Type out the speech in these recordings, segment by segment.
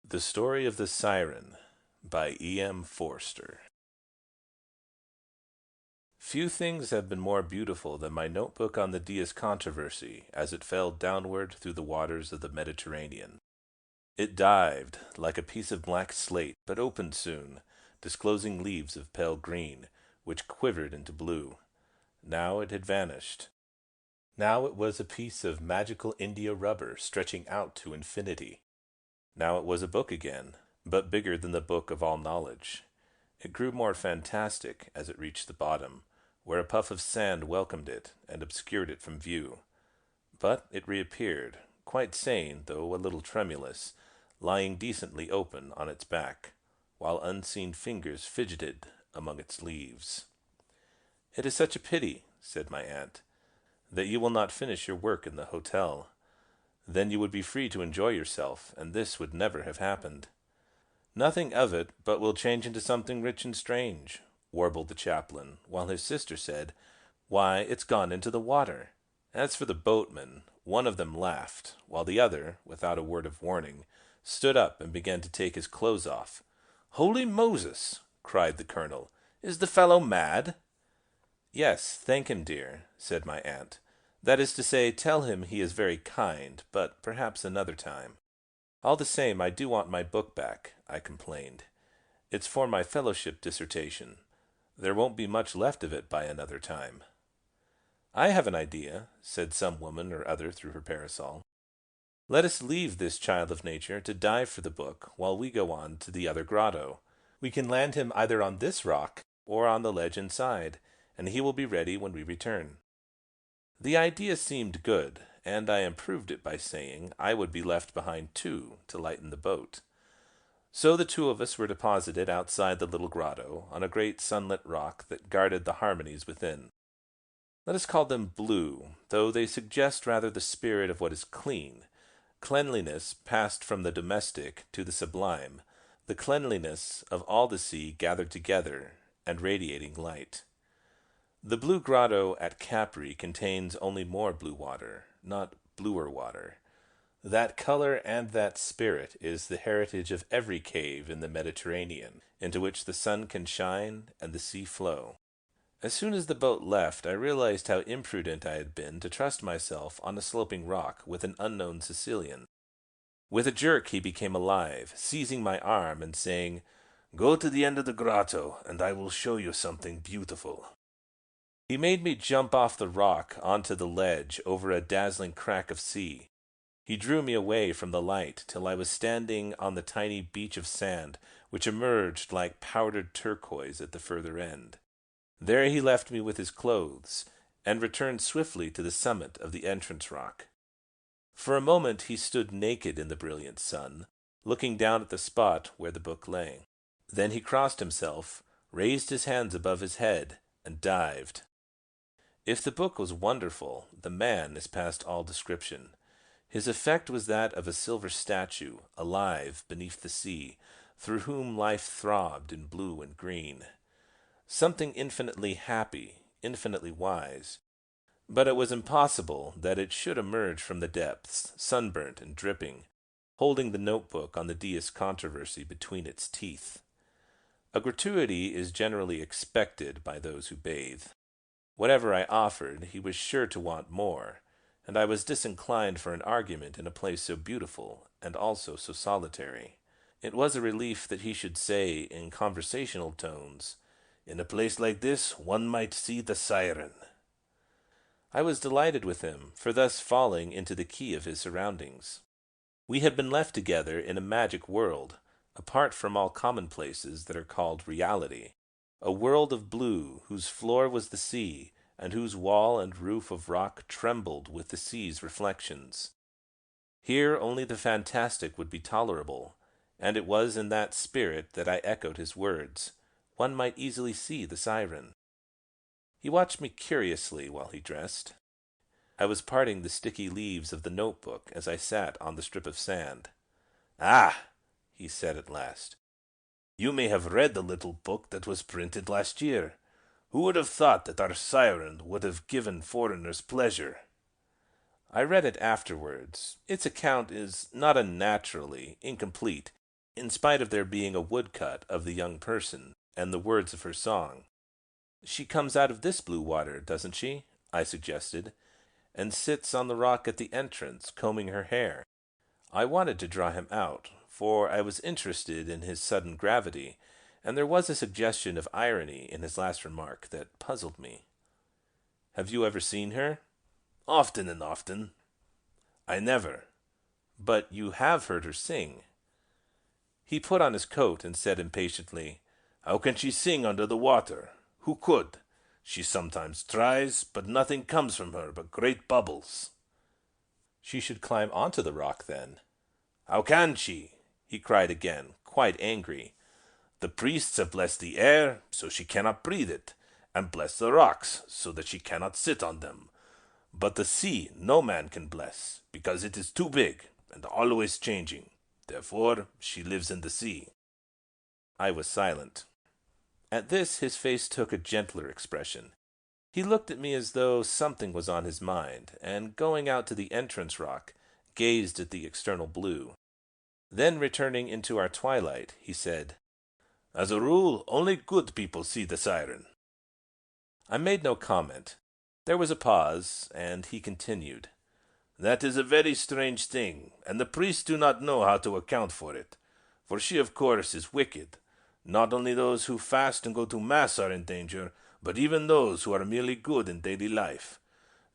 The Story of the Siren by E. M. Forster. Few things have been more beautiful than my notebook on the Diaz controversy as it fell downward through the waters of the Mediterranean. It dived like a piece of black slate, but opened soon, disclosing leaves of pale green, which quivered into blue. Now it had vanished. Now it was a piece of magical India rubber stretching out to infinity. Now it was a book again, but bigger than the book of all knowledge. It grew more fantastic as it reached the bottom, where a puff of sand welcomed it and obscured it from view. But it reappeared, quite sane though a little tremulous, lying decently open on its back, while unseen fingers fidgeted among its leaves. "It is such a pity," said my aunt, "that you will not finish your work in the hotel. Then you would be free to enjoy yourself, and this would never have happened." "Nothing of it but will change into something rich and strange," warbled the chaplain, while his sister said, "Why, it's gone into the water." As for the boatmen, one of them laughed, while the other, without a word of warning, stood up and began to take his clothes off. "Holy Moses!" cried the colonel. "Is the fellow mad?" "Yes, thank him, dear," said my aunt. "That is to say, tell him he is very kind, but perhaps another time." "All the same, I do want my book back," I complained. "It's for my fellowship dissertation. There won't be much left of it by another time." "I have an idea," said some woman or other through her parasol. "Let us leave this child of nature to dive for the book while we go on to the other grotto. We can land him either on this rock or on the ledge inside, and he will be ready when we return." The idea seemed good, and I improved it by saying I would be left behind too to lighten the boat. So the two of us were deposited outside the little grotto on a great sunlit rock that guarded the harmonies within. Let us call them blue, though they suggest rather the spirit of what is clean. Cleanliness passed from the domestic to the sublime, the cleanliness of all the sea gathered together and radiating light. The blue grotto at Capri contains only more blue water, not bluer water. That color and that spirit is the heritage of every cave in the Mediterranean, into which the sun can shine and the sea flow. As soon as the boat left, I realized how imprudent I had been to trust myself on a sloping rock with an unknown Sicilian. With a jerk he became alive, seizing my arm and saying, "Go to the end of the grotto, and I will show you something beautiful." He made me jump off the rock onto the ledge over a dazzling crack of sea. He drew me away from the light till I was standing on the tiny beach of sand, which emerged like powdered turquoise at the further end. There he left me with his clothes, and returned swiftly to the summit of the entrance rock. For a moment he stood naked in the brilliant sun, looking down at the spot where the book lay. Then he crossed himself, raised his hands above his head, and dived. If the book was wonderful, the man is past all description. His effect was that of a silver statue, alive beneath the sea, through whom life throbbed in blue and green. Something infinitely happy, infinitely wise. But it was impossible that it should emerge from the depths, sunburnt and dripping, holding the notebook on the Diaz controversy between its teeth. A gratuity is generally expected by those who bathe. Whatever I offered, he was sure to want more, and I was disinclined for an argument in a place so beautiful and also so solitary. It was a relief that he should say in conversational tones, "In a place like this one might see the Siren." I was delighted with him for thus falling into the key of his surroundings. We had been left together in a magic world, apart from all commonplaces that are called reality. A world of blue, whose floor was the sea, and whose wall and roof of rock trembled with the sea's reflections. Here only the fantastic would be tolerable, and it was in that spirit that I echoed his words. One might easily see the Siren. He watched me curiously while he dressed. I was parting the sticky leaves of the notebook as I sat on the strip of sand. "Ah!" he said at last. "You may have read the little book that was printed last year. Who would have thought that our Siren would have given foreigners pleasure?" I read it afterwards. Its account is not unnaturally incomplete, in spite of there being a woodcut of the young person and the words of her song. "She comes out of this blue water, doesn't she?" I suggested, "and sits on the rock at the entrance, combing her hair." I wanted to draw him out, for I was interested in his sudden gravity, and there was a suggestion of irony in his last remark that puzzled me. "Have you ever seen her?" Often and often. "I never. But you have heard her sing." He put on his coat and said impatiently, "How can she sing under the water? Who could? She sometimes tries, but nothing comes from her but great bubbles." "She should climb onto the rock, then." "How can she?" he cried again, quite angry. "The priests have blessed the air, so she cannot breathe it, and blessed the rocks, so that she cannot sit on them. But the sea no man can bless, because it is too big, and always changing. Therefore she lives in the sea." I was silent. At this his face took a gentler expression. He looked at me as though something was on his mind, and going out to the entrance rock, gazed at the external blue. Then returning into our twilight, he said, "As a rule, only good people see the siren." I made no comment. There was a pause, and he continued, "That is a very strange thing, and the priests do not know how to account for it. For she, of course, is wicked. Not only those who fast and go to mass are in danger, but even those who are merely good in daily life.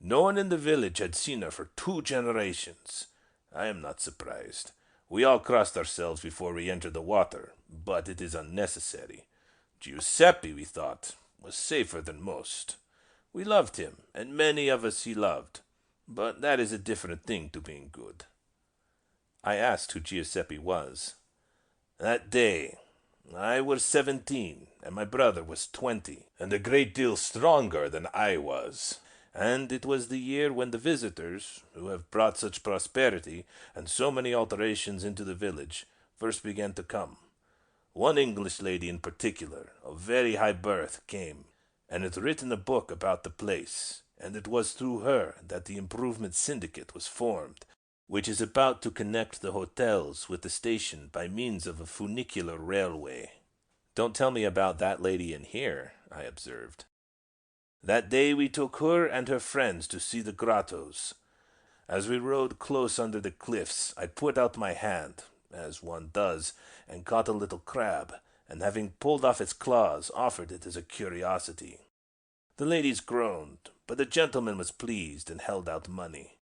No one in the village had seen her for 2 generations. I am not surprised. We all crossed ourselves before we entered the water, but it is unnecessary. Giuseppe, we thought, was safer than most. We loved him, and many of us he loved, but that is a different thing to being good." I asked who Giuseppe was. "That day I was 17, and my brother was 20, and a great deal stronger than I was. And it was the year when the visitors, who have brought such prosperity and so many alterations into the village, first began to come. One English lady in particular, of very high birth, came, and had written a book about the place, and it was through her that the Improvement Syndicate was formed, which is about to connect the hotels with the station by means of a funicular railway." "Don't tell me about that lady in here," I observed. "That day we took her and her friends to see the grottos. As we rode close under the cliffs, I put out my hand, as one does, and caught a little crab, and having pulled off its claws, offered it as a curiosity. The ladies groaned, but the gentleman was pleased and held out money.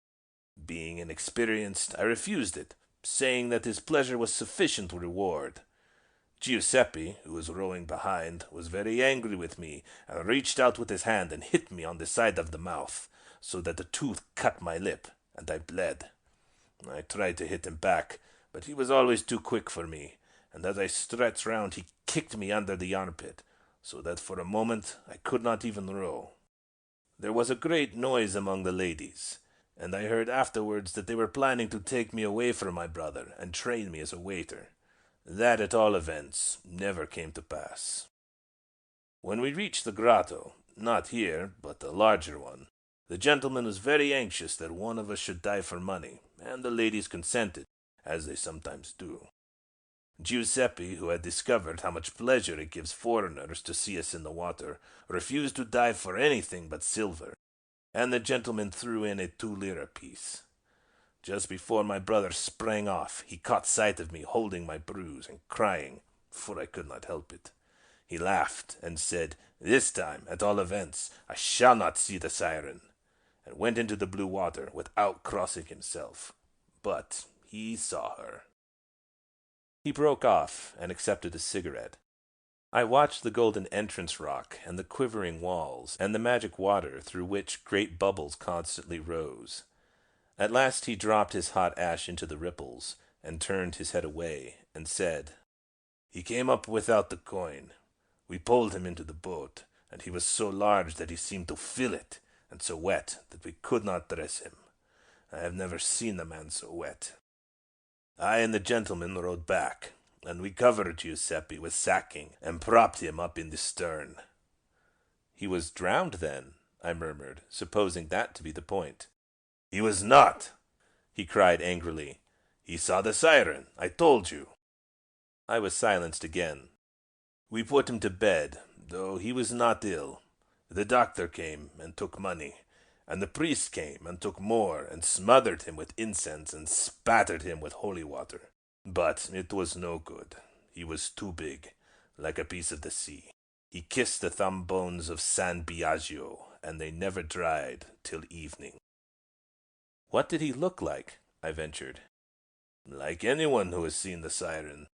Being inexperienced, I refused it, saying that his pleasure was sufficient reward. Giuseppe, who was rowing behind, was very angry with me, and reached out with his hand and hit me on the side of the mouth, so that the tooth cut my lip, and I bled. I tried to hit him back, but he was always too quick for me, and as I stretched round he kicked me under the armpit, so that for a moment I could not even row. There was a great noise among the ladies, and I heard afterwards that they were planning to take me away from my brother and train me as a waiter. That, at all events, never came to pass. When we reached the grotto, not here, but the larger one, the gentleman was very anxious that one of us should die for money, and the ladies consented, as they sometimes do. Giuseppe, who had discovered how much pleasure it gives foreigners to see us in the water, refused to die for anything but silver, and the gentleman threw in a 2 lira piece. Just before my brother sprang off, he caught sight of me holding my bruise and crying, for I could not help it. He laughed and said, "This time, at all events, I shall not see the siren," and went into the blue water without crossing himself. But he saw her. He broke off and accepted a cigarette. I watched the golden entrance rock and the quivering walls and the magic water through which great bubbles constantly rose. At last he dropped his hot ash into the ripples and turned his head away and said, "He came up without the coin. We pulled him into the boat, and he was so large that he seemed to fill it, and so wet that we could not dress him. I have never seen a man so wet. I and the gentleman rowed back, and we covered Giuseppe with sacking and propped him up in the stern." "He was drowned, then?" I murmured, supposing that to be the point. "He was not," he cried angrily. "He saw the siren, I told you." I was silenced again. We put him to bed, though he was not ill. The doctor came and took money, and the priest came and took more and smothered him with incense and spattered him with holy water. But it was no good. He was too big, like a piece of the sea. He kissed the thumb bones of San Biagio, and they never dried till evening. What did he look like? I ventured. Like anyone who has seen the Siren.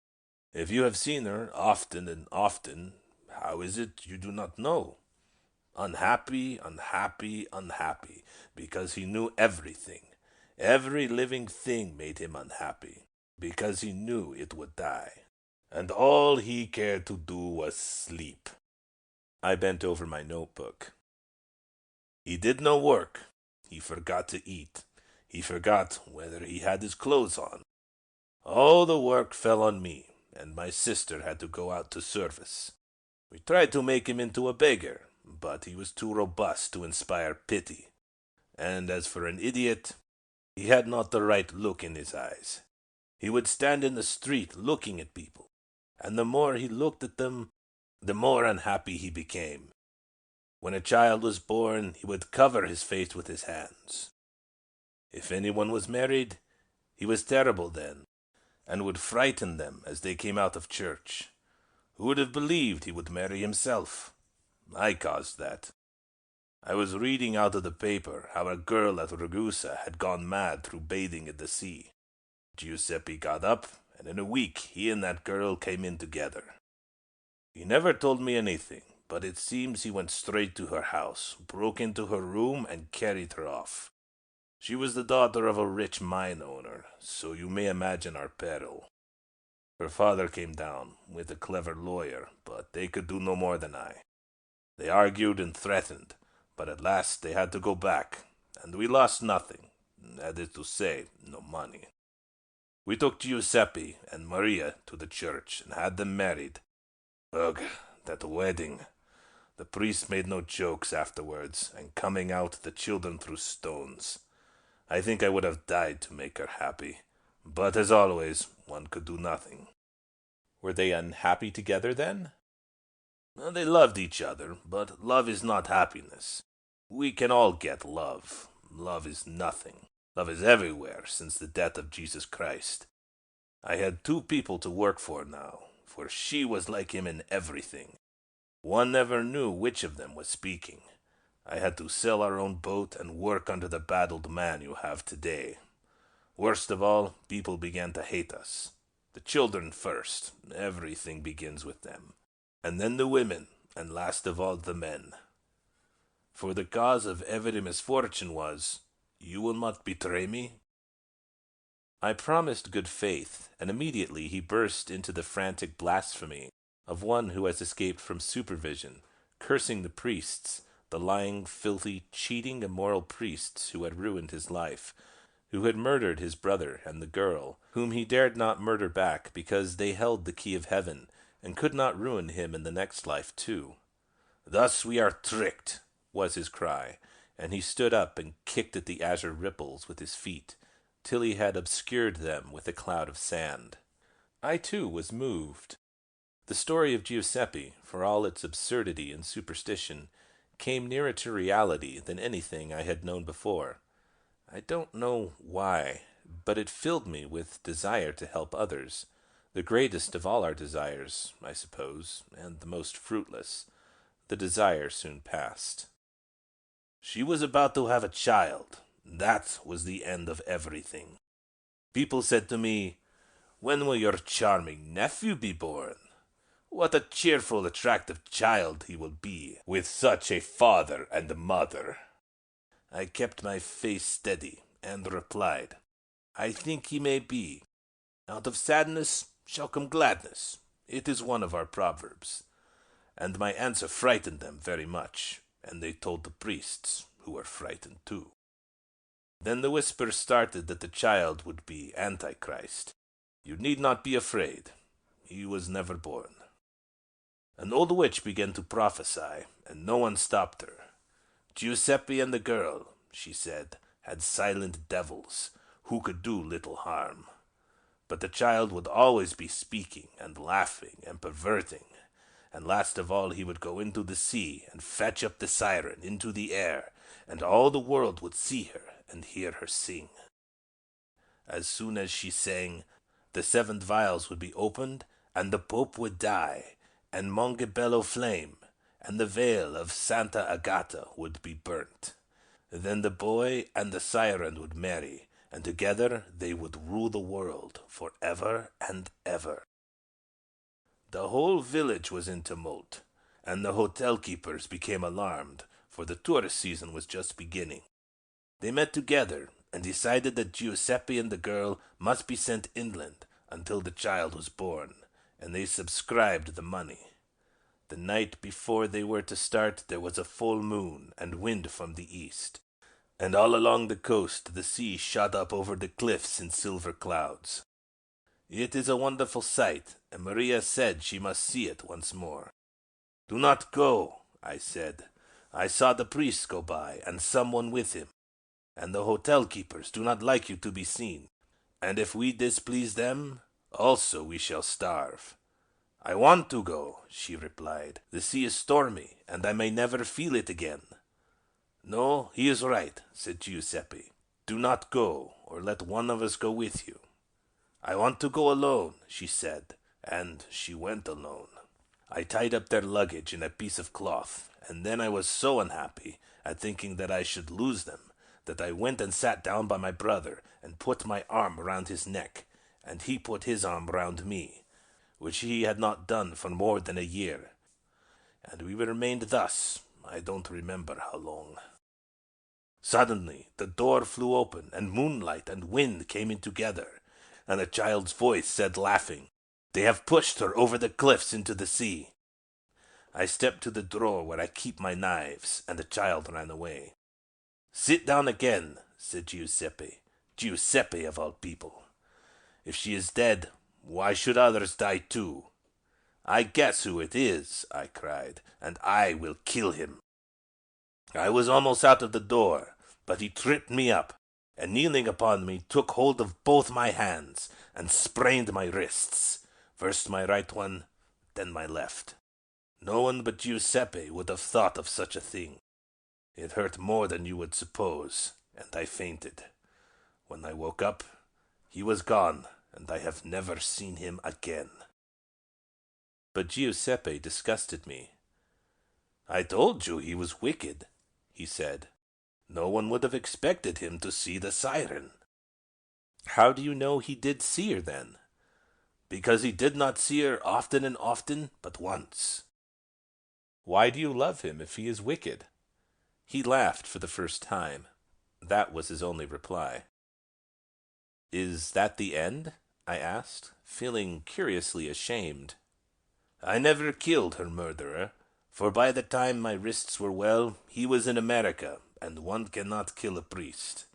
If you have seen her often and often, how is it you do not know? Unhappy, unhappy, unhappy, because he knew everything. Every living thing made him unhappy, because he knew it would die. And all he cared to do was sleep. I bent over my notebook. He did no work. He forgot to eat. He forgot whether he had his clothes on. All the work fell on me, and my sister had to go out to service. We tried to make him into a beggar, but he was too robust to inspire pity. And as for an idiot, he had not the right look in his eyes. He would stand in the street looking at people, and the more he looked at them, the more unhappy he became. When a child was born, he would cover his face with his hands. If anyone was married, he was terrible then, and would frighten them as they came out of church. Who would have believed he would marry himself? I caused that. I was reading out of the paper how a girl at Ragusa had gone mad through bathing in the sea. Giuseppe got up, and in a week he and that girl came in together. He never told me anything, but it seems he went straight to her house, broke into her room, and carried her off. She was the daughter of a rich mine owner, so you may imagine our peril. Her father came down with a clever lawyer, but they could do no more than I. They argued and threatened, but at last they had to go back, and we lost nothing, that is to say, no money. We took Giuseppe and Maria to the church and had them married. Ugh, that wedding. The priest made no jokes afterwards, and coming out the children threw stones. I think I would have died to make her happy, but as always, one could do nothing. Were they unhappy together then? They loved each other, but love is not happiness. We can all get love. Love is nothing. Love is everywhere since the death of Jesus Christ. I had two people to work for now, for she was like him in everything. One never knew which of them was speaking. I had to sell our own boat and work under the battled man you have today. Worst of all, people began to hate us. The children first. Everything begins with them. And then the women, and last of all the men. For the cause of every misfortune was, you will not betray me? I promised good faith, and immediately he burst into the frantic blasphemy of one who has escaped from supervision, cursing the priests, the lying, filthy, cheating, immoral priests who had ruined his life, who had murdered his brother and the girl, whom he dared not murder back because they held the key of heaven, and could not ruin him in the next life too. Thus we are tricked, was his cry, and he stood up and kicked at the azure ripples with his feet, till he had obscured them with a cloud of sand. I too was moved. The story of Giuseppe, for all its absurdity and superstition, came nearer to reality than anything I had known before. I don't know why, but it filled me with desire to help others, the greatest of all our desires, I suppose, and the most fruitless. The desire soon passed. She was about to have a child. That was the end of everything. People said to me, "When will your charming nephew be born? What a cheerful, attractive child he will be, with such a father and mother." I kept my face steady, and replied, "I think he may be. Out of sadness shall come gladness. It is one of our proverbs." And my answer frightened them very much, and they told the priests, who were frightened too. Then the whisper started that the child would be Antichrist. You need not be afraid. He was never born. An old witch began to prophesy, and no one stopped her. Giuseppe and the girl, she said, had silent devils, who could do little harm. but the child would always be speaking and laughing and perverting. And last of all he would go into the sea and fetch up the siren into the air, and all the world would see her and hear her sing. As soon as she sang, the 7 vials would be opened, and the Pope would die, and Montebello flame, and the veil of Santa Agata would be burnt. Then the boy and the siren would marry, and together they would rule the world for ever and ever. The whole village was in tumult, and the hotel keepers became alarmed, for the tourist season was just beginning. They met together and decided that Giuseppe and the girl must be sent inland until the child was born, and they subscribed the money. The night before they were to start, there was a full moon and wind from the east, and all along the coast the sea shot up over the cliffs in silver clouds. It is a wonderful sight, and Maria said she must see it once more. "Do not go," I said. "I saw the priest go by, and someone with him, and the hotel keepers do not like you to be seen, and if we displease them, also we shall starve." "I want to go," she replied. "The sea is stormy, and I may never feel it again." "No, he is right," said Giuseppe. "Do not go, or let one of us go with you." "I want to go alone," she said, and she went alone. I tied up their luggage in a piece of cloth, and then I was so unhappy at thinking that I should lose them, that I went and sat down by my brother, and put my arm round his neck, and he put his arm round me, which he had not done for more than a year. And we remained thus, I don't remember how long. Suddenly the door flew open, and moonlight and wind came in together, and a child's voice said, laughing, "They have pushed her over the cliffs into the sea." I stepped to the drawer where I keep my knives, and the child ran away. "Sit down again," said Giuseppe. Giuseppe of all people. "If she is dead, why should others die too?" "I guess who it is," I cried, "and I will kill him." I was almost out of the door, but he tripped me up, and kneeling upon me, took hold of both my hands, and sprained my wrists, first my right one, then my left. No one but Giuseppe would have thought of such a thing. It hurt more than you would suppose, and I fainted. When I woke up, he was gone, and I have never seen him again. But Giuseppe disgusted me. "I told you he was wicked," he said. "No one would have expected him to see the siren." "How do you know he did see her, then?" "Because he did not see her often and often, but once." "Why do you love him if he is wicked?" He laughed for the first time. That was his only reply. "Is that the end?" I asked, feeling curiously ashamed. "I never killed her murderer, for by the time my wrists were well, he was in America, and one cannot kill a priest.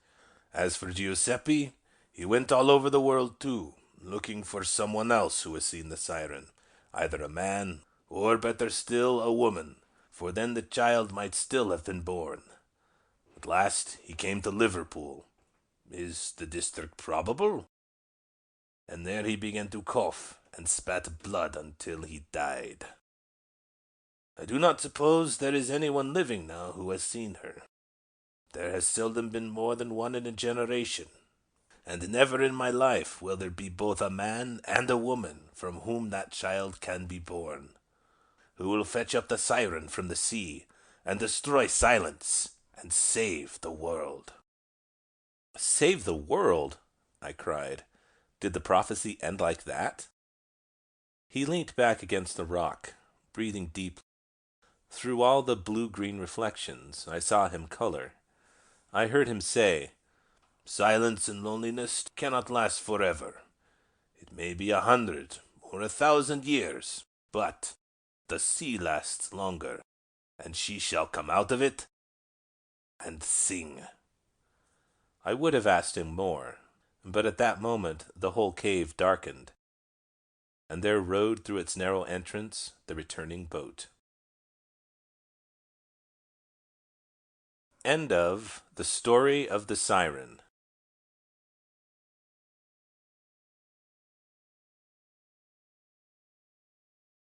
As for Giuseppe, he went all over the world too, looking for someone else who has seen the siren, either a man, or better still, a woman, for then the child might still have been born. At last he came to Liverpool. Is the district probable? And there he began to cough and spat blood until he died. I do not suppose there is anyone living now who has seen her. There has seldom been more than one in a generation, and never in my life will there be both a man and a woman from whom that child can be born, who will fetch up the siren from the sea, and destroy silence, and save the world." "Save the world?" I cried. Did the prophecy end like that? He leant back against the rock, breathing deeply. Through all the blue-green reflections, I saw him color. I heard him say, "Silence and loneliness cannot last forever. It may be 100 or 1,000 years, but the sea lasts longer, and she shall come out of it and sing." I would have asked him more, but at that moment the whole cave darkened, and there rode through its narrow entrance the returning boat. End of The Story of the Siren